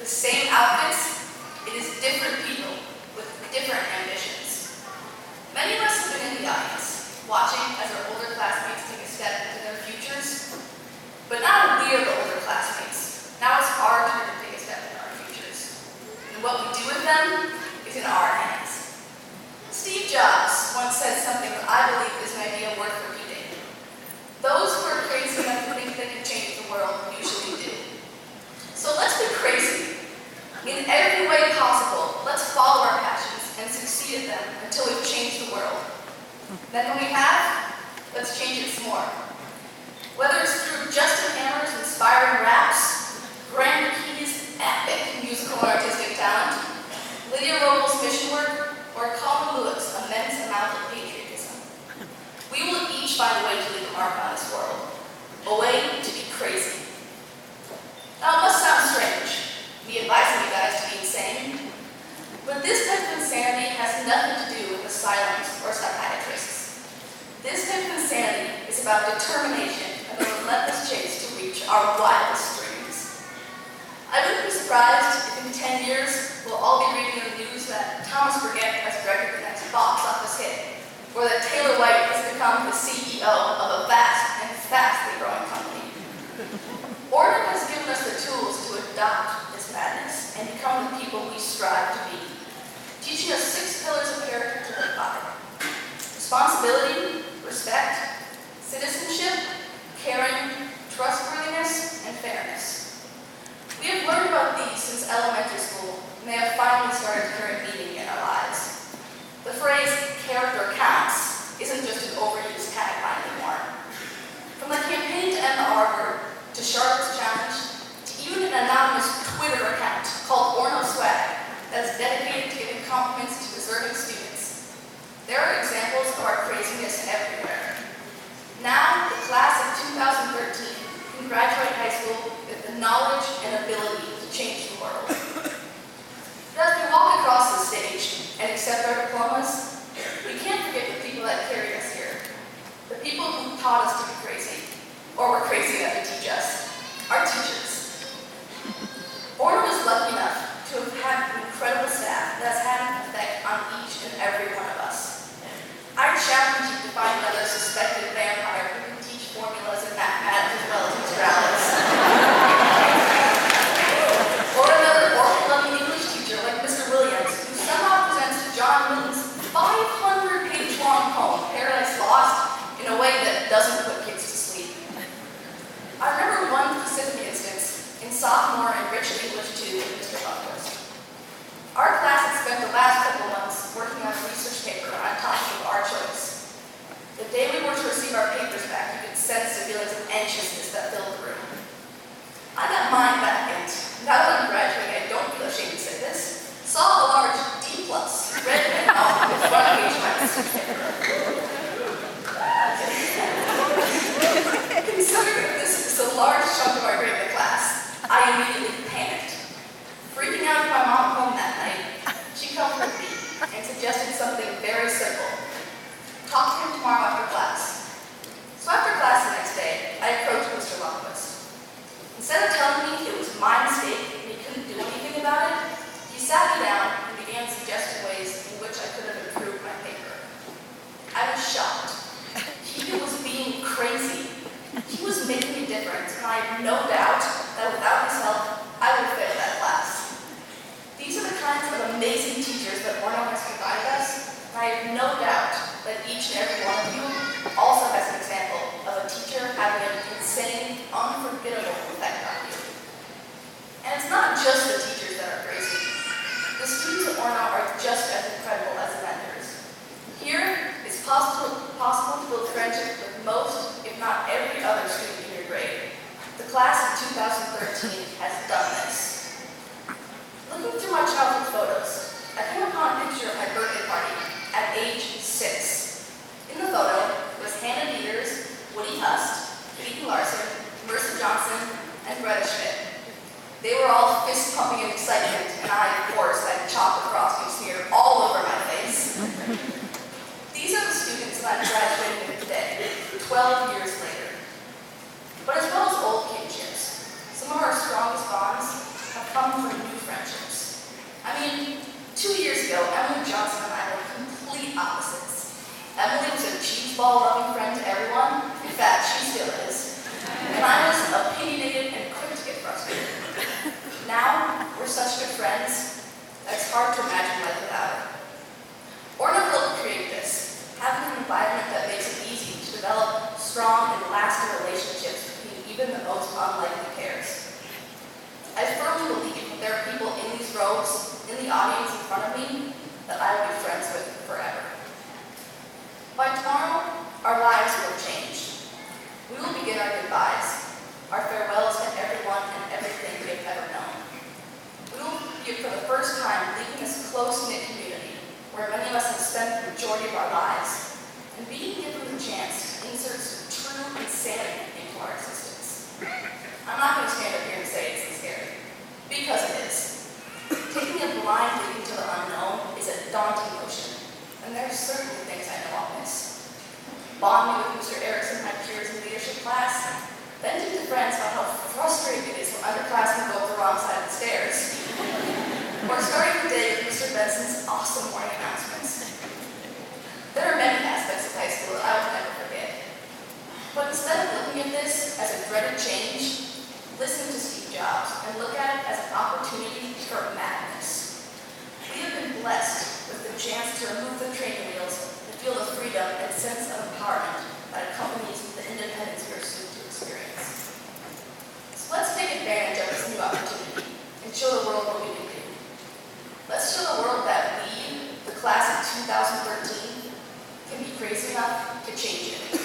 same outfits, it is different people with different ambitions. Many of us have been in the audience, watching as our older classmates take a step into their futures. But now we are the older classmates. Now it's our turn to take a step into our futures. And what we do with them is in our hands. Steve Jobs once said something that I believe is an idea worth repeating. Those who are crazy enough to think they can change the world usually do. So let's be crazy. In every way possible, let's follow our passions and succeed at them until we've changed the world. Then when we have, let's change it some more. Whether it's through Justin Hammer's inspiring raps, Graham McKee's epic musical and artistic talent, Lydia Robles' mission work, or Colin Lewis's immense amount of patriotism, we will each find a way to leave a mark on this world, a way to be crazy. Now, it must sound strange, me advising you guys to be insane, but this type of insanity has nothing to do with asylums or psychiatrists. This type of insanity is about determination and the relentless chase to reach our wildest dreams. I wouldn't be surprised if in 10 years we'll all be reading in the news that Thomas Burgett has directed the next box office hit, or that Taylor White has become the CEO of a vast and fastly growing company. Orono has given us the tools to adopt this madness and become the people we strive to be, teaching us 6 pillars of character to live by: responsibility, respect, citizenship, caring, trustworthiness, and fairness. We have learned about these since elementary school, and they have finally started carrying meaning in our lives. The phrase, character counts, isn't just an overused tagline anymore. From the campaign to end the R word, to Charlotte's Challenge, to even an anonymous Twitter account called Orono Swag that is dedicated to giving compliments to deserving students. There are examples of our craziness everywhere. Now, the class of 2013 can graduate high school with the knowledge and ability to change the world. But as we walk across the stage and accept our diplomas, we can't forget the people that carried us here, the people who taught us to be crazy, or were crazy enough to teach us, our teachers. Orono is lucky enough to have had an incredible staff that has had an effect on each and every one of us. I challenge you to find another suspected vampire who can teach formulas and mathematics as well as Australis. Or another orphan-loving English teacher like Mr. Williams, who somehow presents John Milton's 500-page-long poem, Paradise Lost, in a way that doesn't put kids to sleep. I remember one specific instance in sophomore and rich English 2 with Mr. Buckhurst. Our class had spent the last couple months working on a research paper on a topic of our choice. The day we were to receive our papers back, you could sense the feelings of anxiousness that filled the room. I got mine back, and now that I'm graduating, I don't feel ashamed to say this, saw a large D+, written on the front page of my research paper. Considering that this is a large chunk of our grade in the class, I immediately panicked. Freaking out with my mom home that night, she comforted me and suggested something very simple. Talk to him tomorrow after class. So after class the next day, I approached Mr. Lundquist. Instead of telling me it was my mistake and he couldn't do anything about it, he sat me down and began suggesting ways in which I could have improved my paper. I was shocked. He was being crazy. He was making a difference, and I have no doubt that without his help, I would have failed that class. These are the kinds of amazing teachers that Orono has provided us, and I have no doubt that each and every one of you also has an example of a teacher having an insane, unforgettable effect on you. And it's not just the teachers that are crazy. The students at Orono are just as incredible as the mentors. Here, it's possible to build friendship with most, if not every other student in your grade. The class of 2013 has done this. Looking through my childhood photos, I came upon a picture of my birthday party at age 6. In the photo was Hannah Dieters, Woody Hust, Pete Larson, Marissa Johnson, and Greta Schmidt. They were all fist-pumping in excitement, and I, of course, had chocolate frosting smeared all over my face. These are the students that I'm graduating with today, 12 years later. But as well as old kinships, some of our strongest bonds have come from new most unlikely cares. I firmly believe that there are people in these rows, in the audience in front of me, that I will be friends with forever. By tomorrow, our lives will have changed. We will begin our goodbyes, our farewells to everyone and everything we have ever known. We will be, for the first time, leaving this close-knit community where many of us have spent the majority of our lives, and being given the chance to insert some true insanity into our existence. I'm not going to stand up here and say it's scary, because it is. Taking a blind leap into the unknown is a daunting notion, and there are certainly things I know I'll miss. Bonding with Mr. Erickson, my peers in leadership class, venting to friends about how frustrating it is when underclassmen go up the wrong side of the stairs, or starting the day with Mr. Benson's awesome morning announcements. There are many aspects of high school that I will never forget. But instead of looking at this as a dreaded change, listen to Steve Jobs and look at it as an opportunity for madness. We have been blessed with the chance to remove the training wheels and feel the freedom and sense of empowerment that accompanies the independence we are soon to experience. So let's take advantage of this new opportunity and show the world what we can do. Let's show the world that we, the class of 2013, can be crazy enough to change it.